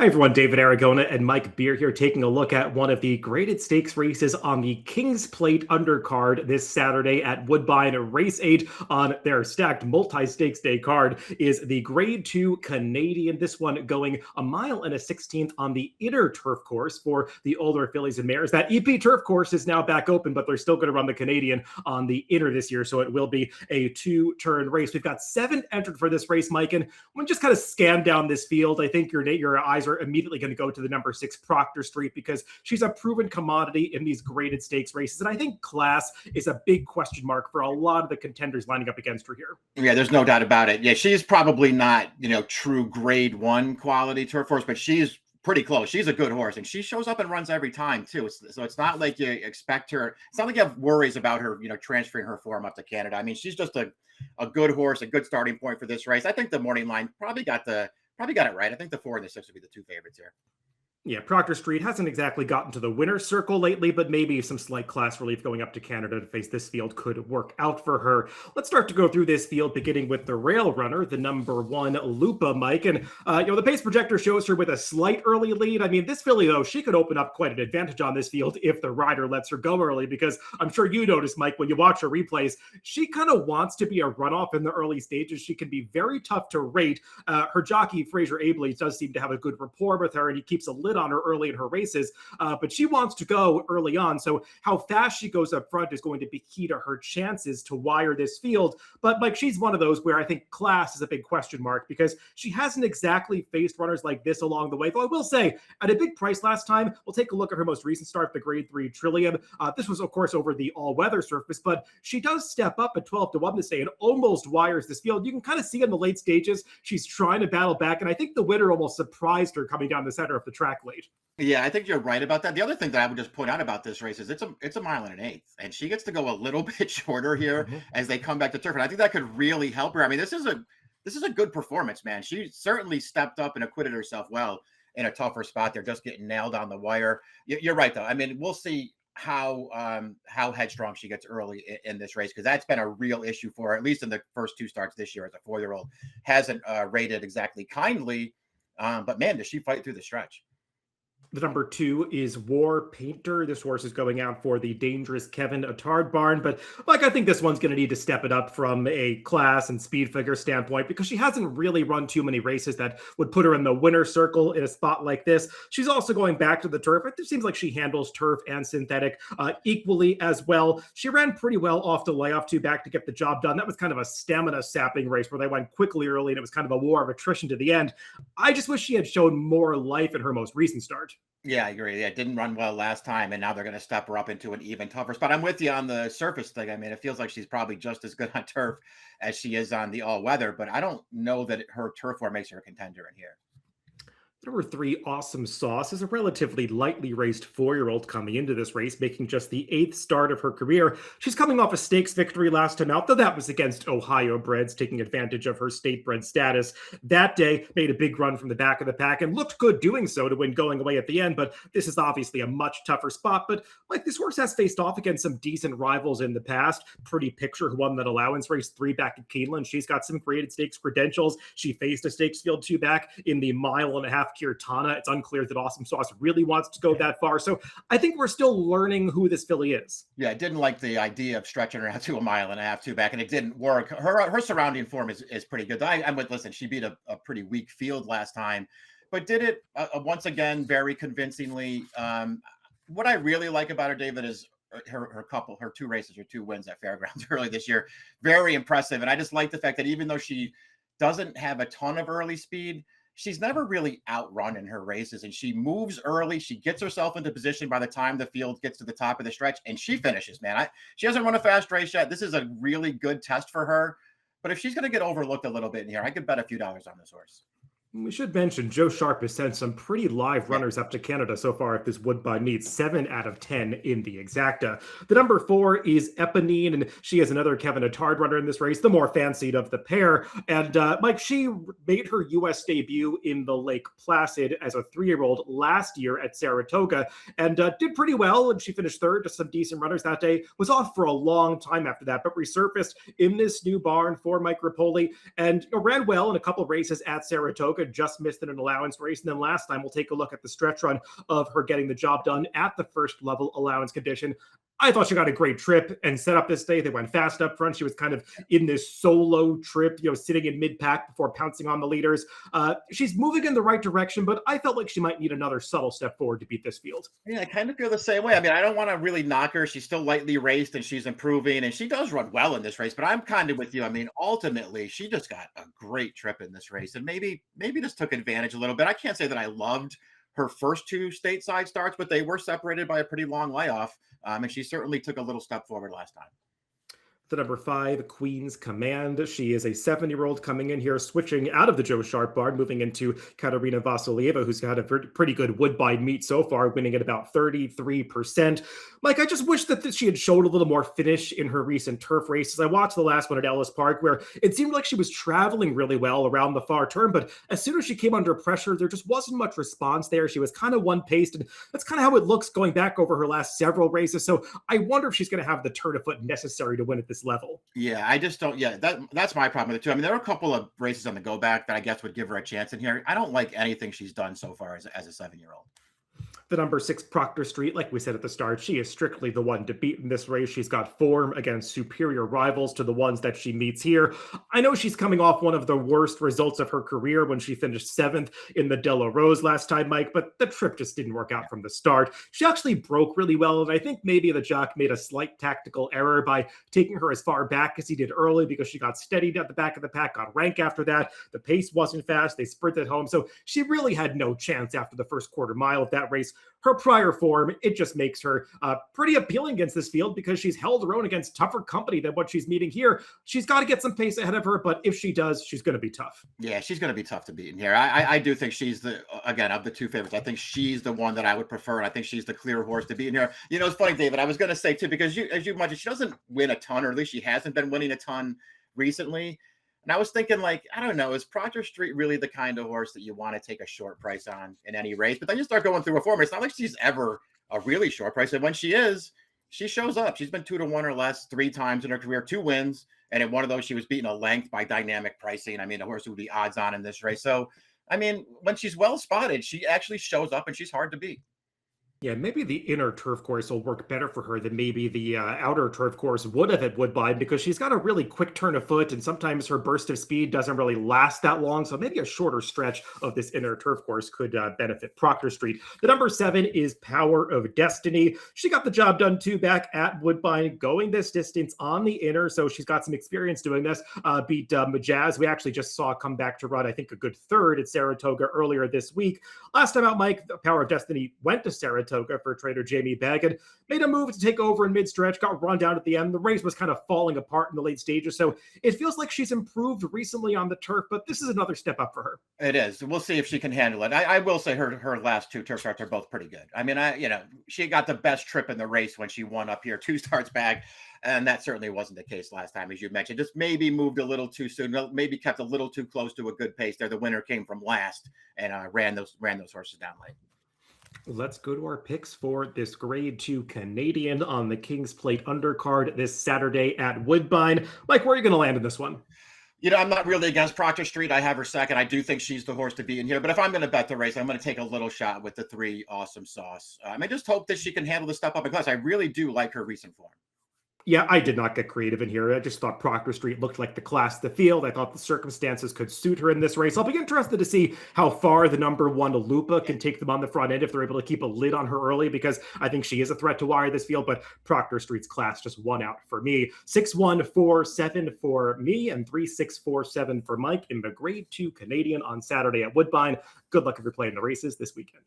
Hi everyone, David Aragona and Mike Beer here taking a look at one of the graded stakes races on the King's Plate undercard this Saturday at Woodbine. Race 8 on their stacked multi-stakes day card is the Grade 2 Canadian. This one going a mile and a 16th on the inner turf course for the older fillies and mares. That EP turf course is now back open, but they're still going to run the Canadian on the inner this year, so it will be a two-turn race. We've got 7 entered for this race, Mike, and when just kind of scan down this field, I think your eyes are immediately going to go to the number 6 Proctor Street because she's a proven commodity in these graded stakes races. And I think class is a big question mark for a lot of the contenders lining up against her here. Yeah, there's no doubt about it. Yeah, she's probably not, true grade 1 quality turf horse, but she's pretty close. She's a good horse, and she shows up and runs every time too. So it's not like you expect her. It's not like you have worries about her, transferring her form up to Canada. I mean, she's just a good horse, a good starting point for this race. I think the morning line probably got it right. I think the 4 and the 6 would be the 2 favorites here. Yeah, Proctor Street hasn't exactly gotten to the winner's circle lately, but maybe some slight class relief going up to Canada to face this field could work out for her. Let's start to go through this field, beginning with the rail runner, the number 1 Lupa, Mike. And, the pace projector shows her with a slight early lead. I mean, this filly, though, she could open up quite an advantage on this field if the rider lets her go early, because I'm sure you noticed, Mike, when you watch her replays, she kind of wants to be a runoff in the early stages. She can be very tough to rate. Her jockey, Fraser Abley, does seem to have a good rapport with her, and he keeps a lid on her early in her races, but she wants to go early on. So how fast she goes up front is going to be key to her chances to wire this field. But Mike, she's one of those where I think class is a big question mark because she hasn't exactly faced runners like this along the way. Though I will say, at a big price last time, we'll take a look at her most recent start, the Grade 3 Trillium. This was, of course, over the all-weather surface, but she does step up at 12-1 this day and almost wires this field. You can kind of see in the late stages, she's trying to battle back, and I think the winner almost surprised her coming down the center of the track late. Yeah, I think you're right about that. The other thing that I would just point out about this race is it's a mile and an eighth, and she gets to go a little bit shorter here as they come back to turf, and I think that could really help her. I mean, this is a good performance, man. She certainly stepped up and acquitted herself well in a tougher spot. They're just getting nailed on the wire. You're right, though. I mean, we'll see how headstrong she gets early in this race, because that's been a real issue for her, at least in the first 2 starts this year as a 4-year-old. Hasn't rated exactly kindly, but man, does she fight through the stretch. The number 2 is War Painter. This horse is going out for the dangerous Kevin Attard barn. But, I think this one's going to need to step it up from a class and speed figure standpoint because she hasn't really run too many races that would put her in the winner's circle in a spot like this. She's also going back to the turf. It seems like she handles turf and synthetic equally as well. She ran pretty well off the layoff 2 back to get the job done. That was kind of a stamina sapping race where they went quickly early and it was kind of a war of attrition to the end. I just wish she had shown more life in her most recent start. Yeah, I agree. Yeah, it didn't run well last time, and now they're going to step her up into an even tougher spot. I'm with you on the surface thing. I mean, it feels like she's probably just as good on turf as she is on the all-weather, but I don't know that her turf form makes her a contender in here. Number 3, Awesome Sauce, is a relatively lightly raced 4-year-old coming into this race, making just the 8th start of her career. She's coming off a stakes victory last time out, though that was against Ohio breds, taking advantage of her state bred status. That day, made a big run from the back of the pack and looked good doing so to win going away at the end, but this is obviously a much tougher spot. But this horse has faced off against some decent rivals in the past. Pretty Picture, who won that allowance race 3 back at Keeneland. She's got some graded stakes credentials. She faced a stakes field 2 back in the mile-and-a-half Kirtana. It's unclear that Awesome Sauce really wants to go that far. So I think we're still learning who this filly is. Yeah, I didn't like the idea of stretching her out to a mile-and-a-half 2 back, and it didn't work. Her surrounding form is pretty good. I'm with, listen, she beat a pretty weak field last time, but did it once again very convincingly. What I really like about her, David, is her 2 races, her 2 wins at Fairgrounds early this year. Very impressive. And I just like the fact that even though she doesn't have a ton of early speed, she's never really outrun in her races, and she moves early. She gets herself into position by the time the field gets to the top of the stretch, and she finishes, man. She hasn't run a fast race yet. This is a really good test for her. But if she's going to get overlooked a little bit in here, I could bet a few dollars on this horse. We should mention Joe Sharp has sent some pretty live runners up to Canada so far at this Woodbine meet, 7 out of 10 in the exacta. The number 4 is Eponine, and she is another Kevin Attard runner in this race, the more fancied of the pair. And Mike, she made her U.S. debut in the Lake Placid as a 3-year-old last year at Saratoga and did pretty well, and she finished 3rd to some decent runners that day. Was off for a long time after that, but resurfaced in this new barn for Mike Rapoli and ran well in a couple races at Saratoga. Saratoga just missed in an allowance race. And then last time, we'll take a look at the stretch run of her getting the job done at the first level allowance condition. I thought she got a great trip and set up this day. They went fast up front. She was kind of in this solo trip, sitting in mid-pack before pouncing on the leaders. She's moving in the right direction, but I felt like she might need another subtle step forward to beat this field. Yeah, I kind of feel the same way. I mean, I don't want to really knock her. She's still lightly raced and she's improving and she does run well in this race, but I'm kind of with you. I mean, ultimately, she just got a great trip in this race and maybe just took advantage a little bit. I can't say that I loved her first two stateside starts, but they were separated by a pretty long layoff. And she certainly took a little step forward last time. The number 5, Queen's Command. She is a 7-year-old coming in here, switching out of the Joe Sharp barn, moving into Katerina Vasilyeva, who's had a pretty good Woodbine meet so far, winning at about 33%. Mike, I just wish that she had showed a little more finish in her recent turf races. I watched the last one at Ellis Park, where it seemed like she was traveling really well around the far turn, but as soon as she came under pressure, there just wasn't much response there. She was kind of one-paced, and that's kind of how it looks going back over her last several races. So I wonder if she's going to have the turn of foot necessary to win at this level. Yeah, I just don't. Yeah, that's my problem with it too. I mean, there are a couple of races on the go back that I guess would give her a chance in here. I don't like anything she's done so far as a 7-year-old. The number 6, Proctor Street, like we said at the start, she is strictly the one to beat in this race. She's got form against superior rivals to the ones that she meets here. I know she's coming off one of the worst results of her career when she finished 7th in the Della Rose last time, Mike, but the trip just didn't work out from the start. She actually broke really well, and I think maybe the jock made a slight tactical error by taking her as far back as he did early because she got steadied at the back of the pack, got rank after that. The pace wasn't fast. They sprinted home, so she really had no chance after the first quarter mile of that race. Her prior form, it just makes her pretty appealing against this field because she's held her own against tougher company than what she's meeting here. She's got to get some pace ahead of her, but if she does, she's going to be tough. Yeah, she's going to be tough to beat in here. I do think she's again, of the two favorites, I think she's the one that I would prefer, and I think she's the clear horse to beat in here. It's funny, David, I was going to say too, because as you mentioned, she doesn't win a ton, or at least she hasn't been winning a ton recently. And I was thinking, like, I don't know, is Proctor Street really the kind of horse that you want to take a short price on in any race? But then you start going through a form. It's not like she's ever a really short price. And when she is, she shows up. She's been 2-1 or less 3 times in her career, 2 wins. And in one of those, she was beaten a length by dynamic pricing. I mean, a horse would be odds on in this race. So, I mean, when she's well spotted, she actually shows up and she's hard to beat. Yeah, maybe the inner turf course will work better for her than maybe the outer turf course would have at Woodbine because she's got a really quick turn of foot and sometimes her burst of speed doesn't really last that long. So maybe a shorter stretch of this inner turf course could benefit Proctor Street. The number 7 is Power of Destiny. She got the job done too back at Woodbine, going this distance on the inner. So she's got some experience doing this. Beat Majaz. We actually just saw come back to run, I think, a good 3rd at Saratoga earlier this week. Last time out, Mike, the Power of Destiny went to Saratoga for trader Jamie Begg and made a move to take over in mid-stretch, got run down at the end. The race was kind of falling apart in the late stages, so it feels like she's improved recently on the turf, but this is another step up for her. It is. We'll see if she can handle it. I will say her last 2 turf starts are both pretty good. I mean, she got the best trip in the race when she won up here 2 starts back, and that certainly wasn't the case last time, as you mentioned. Just maybe moved a little too soon, maybe kept a little too close to a good pace there. The winner came from last and ran those horses down late. Let's go to our picks for this Grade 2 Canadian on the King's Plate undercard this Saturday at Woodbine. Mike, where are you going to land in this one? I'm not really against Proctor Street. I have her second. I do think she's the horse to be in here. But if I'm going to bet the race, I'm going to take a little shot with the 3 Awesome Sauce. I just hope that she can handle the step up in class. I really do like her recent form. Yeah, I did not get creative in here. I just thought Proctor Street looked like the class of the field. I thought the circumstances could suit her in this race. I'll be interested to see how far the number 1 Lupa can take them on the front end if they're able to keep a lid on her early, because I think she is a threat to wire this field, but Proctor Street's class just won out for me. 6-1-4-7 for me and 3-6-4-7 for Mike in the Grade 2 Canadian on Saturday at Woodbine. Good luck if you're playing the races this weekend.